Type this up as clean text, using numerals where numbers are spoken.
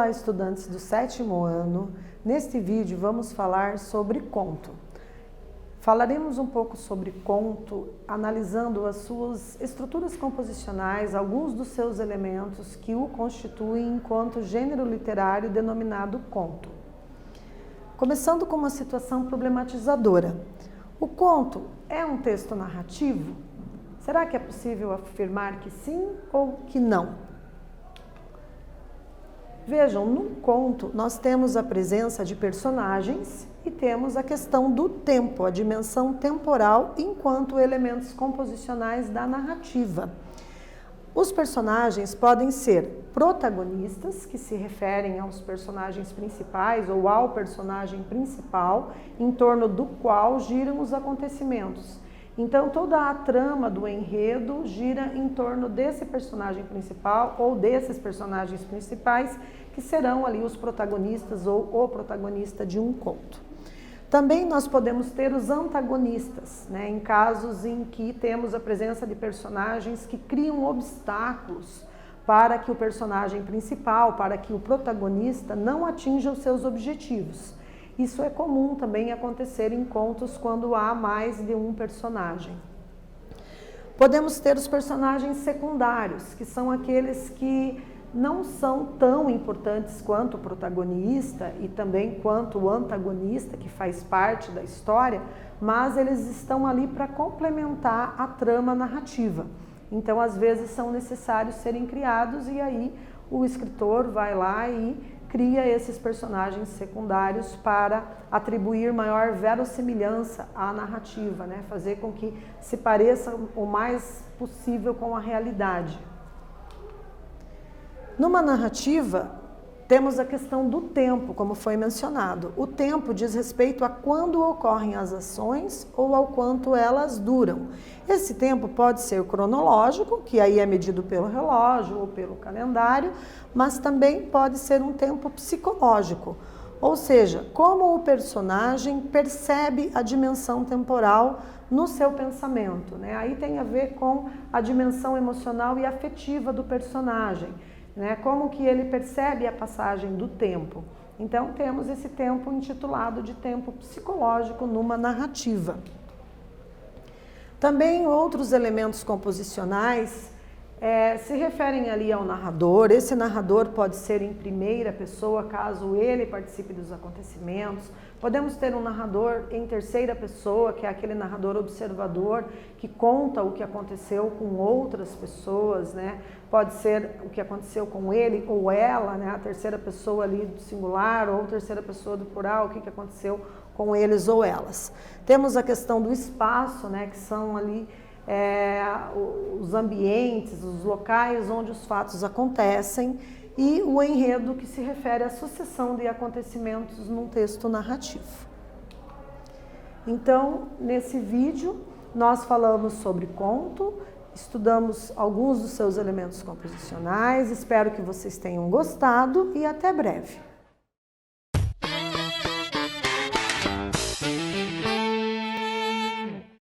Olá, estudantes do 7º ano. Neste vídeo vamos falar sobre conto. Falaremos um pouco sobre conto, analisando as suas estruturas composicionais, alguns dos seus elementos que o constituem enquanto gênero literário denominado conto. Começando com uma situação problematizadora. O conto é um texto narrativo? Será que é possível afirmar que sim ou que não? Vejam, no conto nós temos a presença de personagens e temos a questão do tempo, a dimensão temporal enquanto elementos composicionais da narrativa. Os personagens podem ser protagonistas, que se referem aos personagens principais ou ao personagem principal, em torno do qual giram os acontecimentos. Então, toda a trama do enredo gira em torno desse personagem principal ou desses personagens principais, que serão ali os protagonistas ou o protagonista de um conto. Também nós podemos ter os antagonistas, né, em casos em que temos a presença de personagens que criam obstáculos para que o personagem principal, para que o protagonista não atinja os seus objetivos. Isso é comum também acontecer em contos quando há mais de um personagem. Podemos ter os personagens secundários, que são aqueles que não são tão importantes quanto o protagonista e também quanto o antagonista, que faz parte da história, mas eles estão ali para complementar a trama narrativa. Então, às vezes, são necessários serem criados e aí o escritor vai lá e cria esses personagens secundários para atribuir maior verossimilhança à narrativa, né? Fazer com que se pareça o mais possível com a realidade. Numa narrativa, temos a questão do tempo, como foi mencionado. O tempo diz respeito a quando ocorrem as ações ou ao quanto elas duram. Esse tempo pode ser cronológico, que aí é medido pelo relógio ou pelo calendário, mas também pode ser um tempo psicológico, ou seja, como o personagem percebe a dimensão temporal no seu pensamento, né? Aí tem a ver com a dimensão emocional e afetiva do personagem, né? Como que ele percebe a passagem do tempo. Então temos esse tempo intitulado de tempo psicológico numa narrativa. Também outros elementos composicionais se referem ali ao narrador. Esse narrador pode ser em primeira pessoa, caso ele participe dos acontecimentos. Podemos ter um narrador em terceira pessoa, que é aquele narrador observador, que conta o que aconteceu com outras pessoas, né? Pode ser o que aconteceu com ele ou ela, né? A terceira pessoa ali do singular ou terceira pessoa do plural, o que aconteceu com eles ou elas. Temos a questão do espaço, né? Que são ali os ambientes, os locais onde os fatos acontecem, e o enredo, que se refere à sucessão de acontecimentos num texto narrativo. Então, nesse vídeo, nós falamos sobre conto, estudamos alguns dos seus elementos composicionais, espero que vocês tenham gostado e até breve.